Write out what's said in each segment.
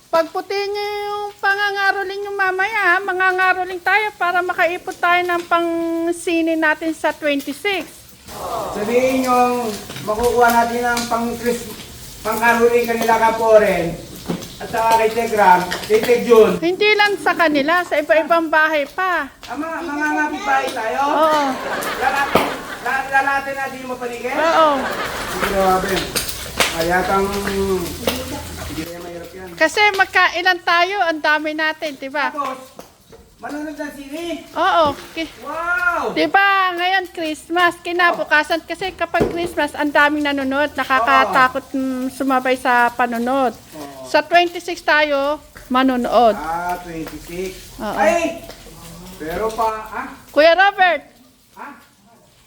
Pagputin niyo yung pangangaroling yung mamaya, ha? Mangangaroling tayo para makaipot tayo ng pang-sine natin sa 26. Sabihin nyo, makukuha natin ang pang-caroling kanila Kaporen at saka kay Tegram, kay Tegjun. Hindi lang sa kanila, sa iba-ibang bahay pa. Mga ngapit-bahay tayo? Oo. Lalatin natin yung mapaligid? Oo. Hindi na wabin. Ayatang hindi na mahirap yan. Kasi magkailan tayo, ang dami natin, di ba? Tapos, manunod ng sini? Oo. Wow! Di ba, ngayon Christmas, kinabukasan kasi kapag Christmas, ang daming nanonood, nakakatakot sumabay sa panonood. Sa 26 tayo, manonood. 26. Oo. Ay! Pero Kuya Robert,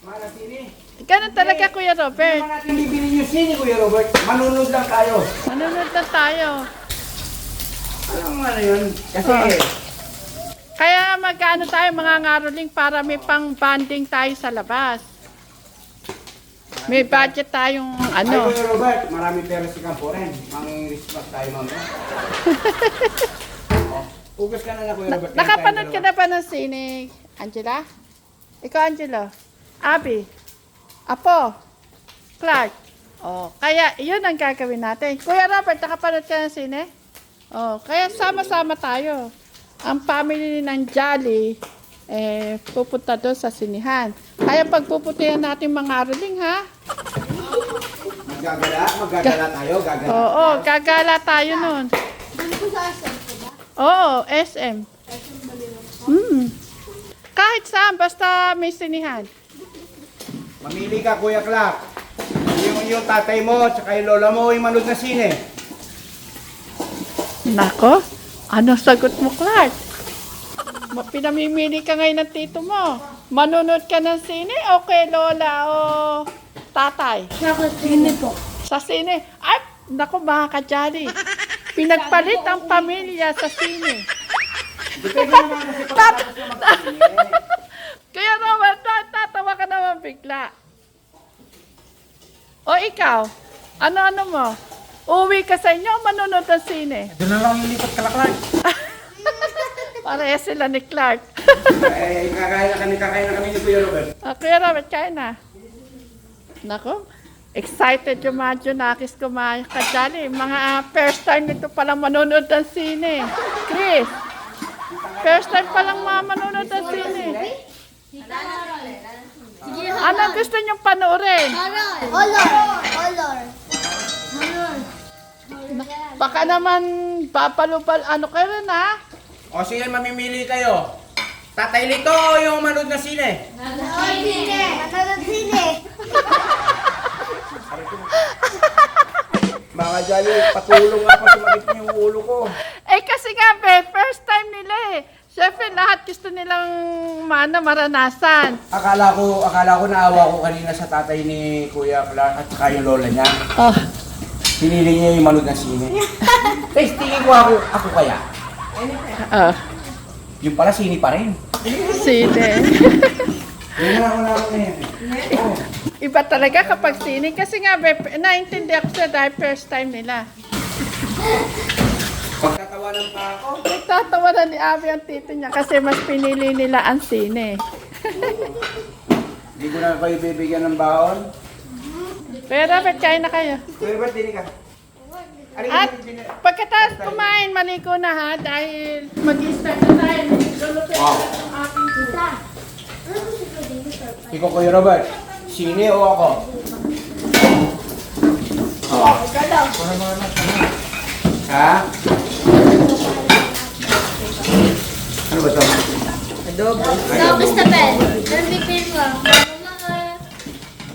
Mana sini? ganun talaga Kuya Hindi Robert. naman natin bibili yung sini, Kuya Robert. Manunod lang tayo. Manonood na tayo. Ano yun? Kasi, Kaya magkano tayo mga ngaroling para may pang banding tayo sa labas. May budget tayong ay ano. Kuya Robert, marami pera si Camporen. Mang-Christmas tayo mamaya. Ugas ka na Kuya Robert. Nakapanood ka na ba ng sine, Angela? Ikaw, Angelo? Abby? Apo? Clark? Oh, kaya yun ang gagawin natin. Kuya Robert, nakapanood ka ng sine? Oh, kaya sama-sama tayo. Ang family ng Jolly, pupunta doon sa sinihan. Kaya pagpuputihan natin mga aroling, ha? Magagala tayo, gagala. Oo, gagala tayo nun. Oo, SM. Kahit saan, basta may sinihan. Mamili ka, Kuya Clark. Yung tatay mo, tsaka yung lola mo, yung manood na sine. Nako, ano sagot mo, Clark? Pinamimili ka ngayon ng tito mo. Manunod ka ng sine o kay lola o tatay? Sini po. Sa sine? Ay, nako mga ka-Jolly. Pinagpalit ang pamilya sa sine. Depende naman kasi pagkatapos na mag-sine. Kaya naman, tatawa ka naman bigla. O ikaw, ano-ano mo? Uwi ka sa inyo o manunod ng sine? Doon na lang lilipat ka, Clark. Pareha sila ni Clark. Kakain na kami ni Kuya Robert. Kuya Robert, kain na. Nako, excited yung mga Junakis ko mga ka-Jolly. Mga first time nito palang manonood ng sine. Chris, first time palang manonood ng sine. Ano gusto niyong panoorin? Color. Baka naman papalupal, ano kayo rin ha? O sige, mamimili kayo. Tatay Lito o yung manood na sine? Sini. Mga Jolly, patulong nga pa sumagit niyo yung ulo ko. Kasi nga first time nila Siyempre, lahat gusto nilang maranasan. Akala ko naawa ko kanina sa tatay ni Kuya Clark at saka yung lola niya. Oh. Pinili niya yung manood na sine. Tapos tingin ko ako kaya. Yung pala sine pa rin. Sine. Yun na yan. Oh. Iba talaga kapag sine. Kasi nga, naintindihan ko sila dahil first time nila. Pagkatawanan pa ako. Nagtatawa na ni Abby ang tito niya kasi mas pinili nila ang sine. Hindi ko na kayo bibigyan ng baon. Pero ba't kain na kayo? Kuya Robert, dini ka. At pagkatapos kumain, maligo na ha dahil mag-start na tayo. Lulutin na ang aking tita. Ikaw, Kuya Robert, sine o ako? Ha? Ano ba ito? Tapos na pen. Nandipin mo.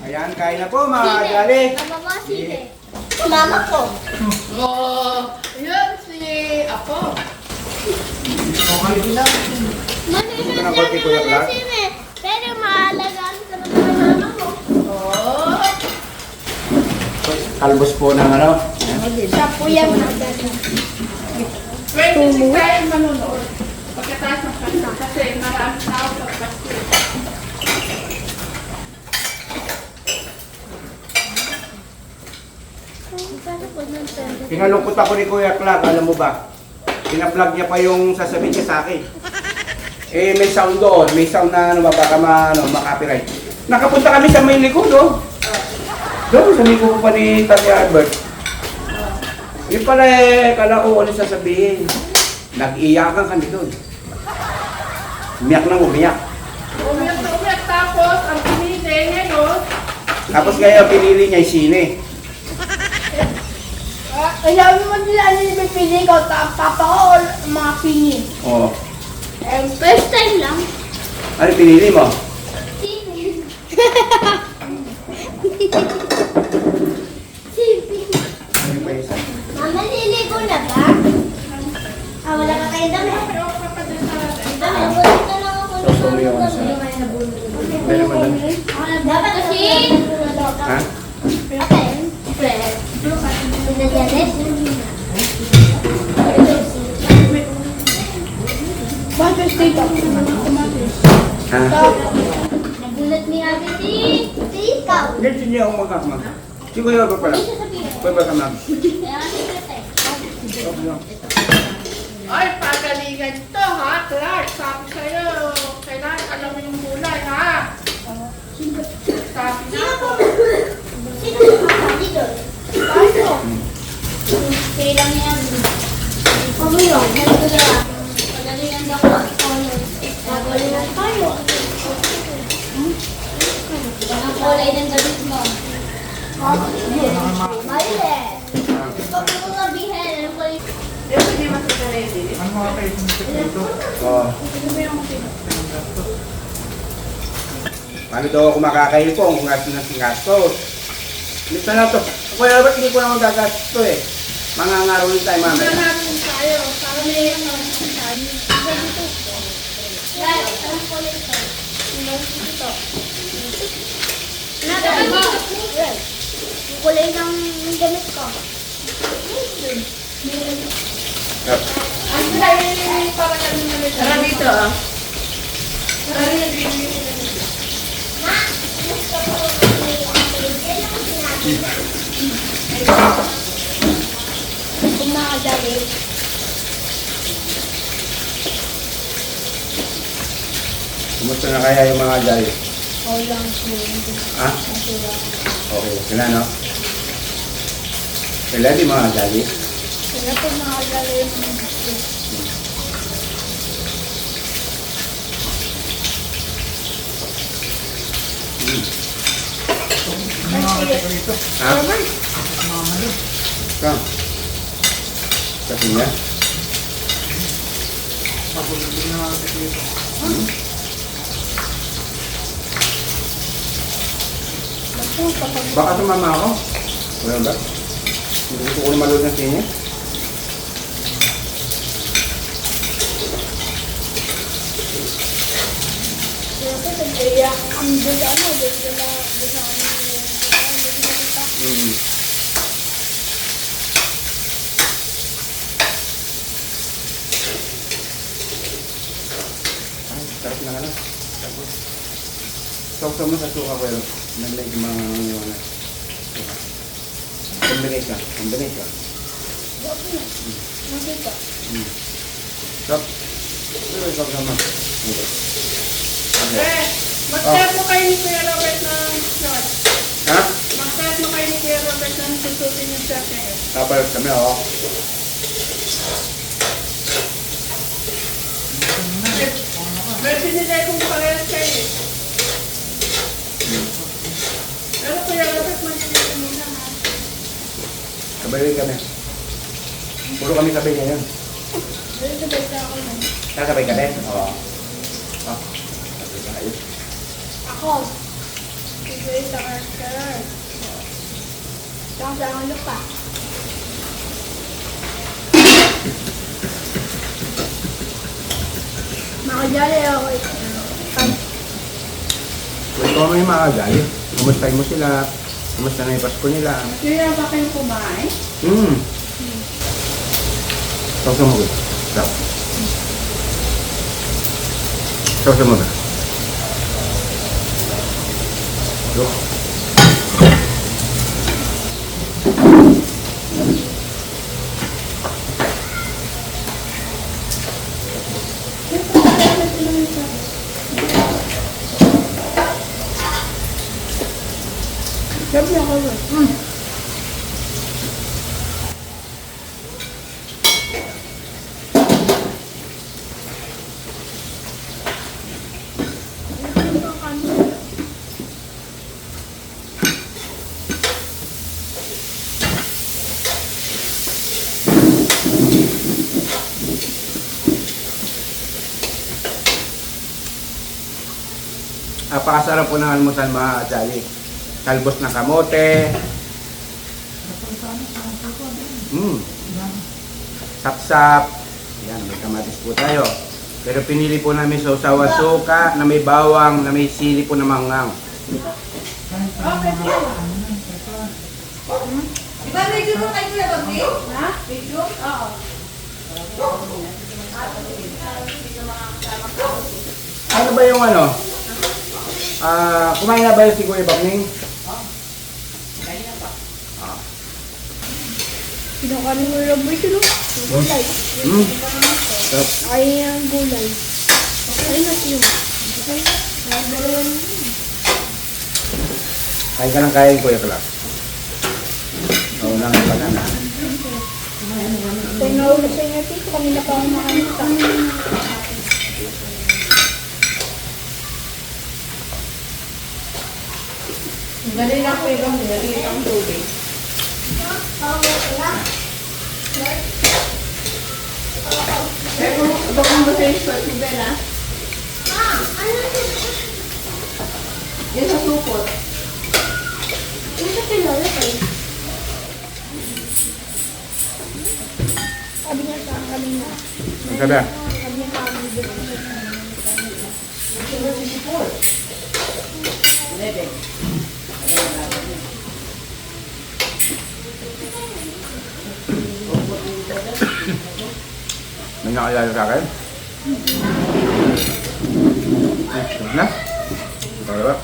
Ayan, kain na po mga Jolly. Mama, sini. Mama ko. Oh, yun si Apo. Ito na po kay Kuya Clark. Pero maalagaan ka naman ng mama mo. Oh. Kalbos po ng ano. Siya po yan. 26 tayo manunood. Pagkatapos ng kanta kasi maraming tao sa Pasko. Pinalungkot ako ni Kuya Clark, alam mo ba? Pina-plug niya pa yung sasabihin niya sa akin. Eh, may sound doon. May sound na ano, baka ma-copyright. Nakapunta kami sa may likod, oh. Doon, sa likod pa ni Tati Albert. Yung pala eh, kala ko ano sasabihin. Nag-iyakan kami doon. Umiyak nang umiyak. Umiyak na umiyak, tapos ang pinili ngayon, Tapos kaya pinili niya yung sine. Ayaw naman nila ano yung pipili ko, papa ko o mga pingin. Oo. First time lang. Ano pinili mo? Sipin. Sipin. Ano pa isa? Mama, niligo na ba? Wala ka kayo dami. Dami, nabulot na lang ako. So, sumiyaw na siya. May naman lang. Dapat kasi. Ha? Ate, friend. Nagyanet. bakit dito? Ha? Nagulat ni ate si ikaw. Hindi, hindi ako magkakama. Si Kuya ba pala? Hindi siya sabihin. Kuya ba kama? Kaya kasi kita Ay, pagalingan to ha, Clark. Sabi sa'yo, kailangan alam mo yung kulay ha. Sabi na Sino ako. po? Sino po kapatid doon? Tayo. Kailang yan. Kami yun. Nagkula. Pagalingan ako. Pagalingan tayo. Ang kulay ng damit mo. Maliit. Pag mo sabihin, ano kulay? Yung hindi masusunod Oo. Paano daw ako makakaipong kung gasto ng singasto? Lito na to. Kuya Albert, hindi ko naman gagastos to eh. Mangangaraw rin tayo mamaya. natin tayo. Para may tayo. Guys, anong kulay ito? Ito. Nagawin mo. Yung kulay ng damit ko. Yep. Ang dahil para kami namin. Tara dito ah. Tara dito. Kung makadali. Kumusta na kaya yung mga jay? Lang Ha? Okay, sila no? Sila di mga jay? Sila po makadali yung mga gusto. Ha? Ka? Kasi niya? Baka sumama ako. Wala ba? Hindi gusto ko na malood ng sine. Sila po nag-iyak ang doon sa ano, doon sa Mm. Ay, sarap na ano. Sausaw mo sa suka ko yun. Naglag yung mga ano. Combinate ka. Combinate ka. Makita. Sarap. Pero ikaw sama. Okay. Eh, mag-tap mo kayo ni Kuya Robert ng short. Ha? Mag-tap mo kayo ni Kuya Robert ng susutin yung short niya. Tapos kami ako. May pinilay kong parehas kayo eh. Pero Kuya Robert, manilay muna ha. Sabay rin kami. Puro kami sabay ngayon. Doon sa basta ako nun. Sasabay ka din? Oo. Ah, sabay tayo. Ako. Siguro sa Oscar. Saka sa ano pa. Makajali ako. Kung ikaw may maagali, kumustahin mo sila. Kumusta na yung Pasko nila. Kaya ba kayo kumain? Sausaw mo ko. Sarap. Sausaw mo ba? Look. Sabi ako ba? Napakasarap po ng almusal mga Jolly. Talbos ng kamote. Sapsap. Yan, may kamatis po tayo. Pero pinili po namin sausawan suka na may bawang, na may sili po na manggang. Diba may gusto kayo Kuya Bagni? Ha? Video? Oo. Ano ba yung ano? Kumain na ba yung si Kuya Bagning? Kinakain mo yung boy sino? Gulay. Sarap. Ay, ang gulay. Ay, natin. Okay. Kain ka ng kain, Kuya Clark. Oo lang, pala na. Kaya ulit sa inyo, tito. Kami na pa ang makanita. Dali lang po yung dali ang tubig. Pero, bakong ba sa isot mo ba na? Yan sa supot. Ano sa kilala kayo? Sabi niya sa akin kanina. Ang sabi? Sabi niya sa akin dito. May nakalala sa akin? Na? Para ba?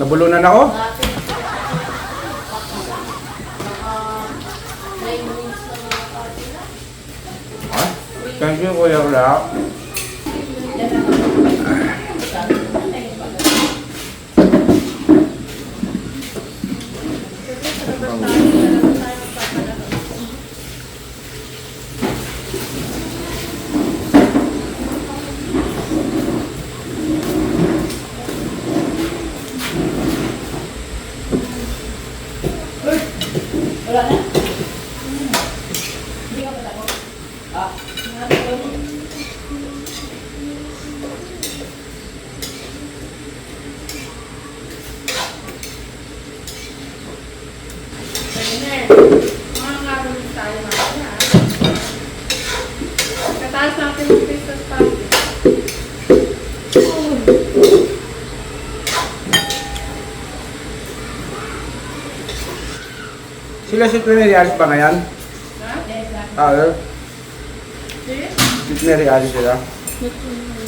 Nabulunan ako? Ah, thank you, Kuya Clark. Wala na? Trainer, mga karunong tayo mamaya. Kataas natin yung Christmas party. Sila si Mary Alice ba ngayon? Ha? Ah, Sige. si Mary Alice sila. Ito.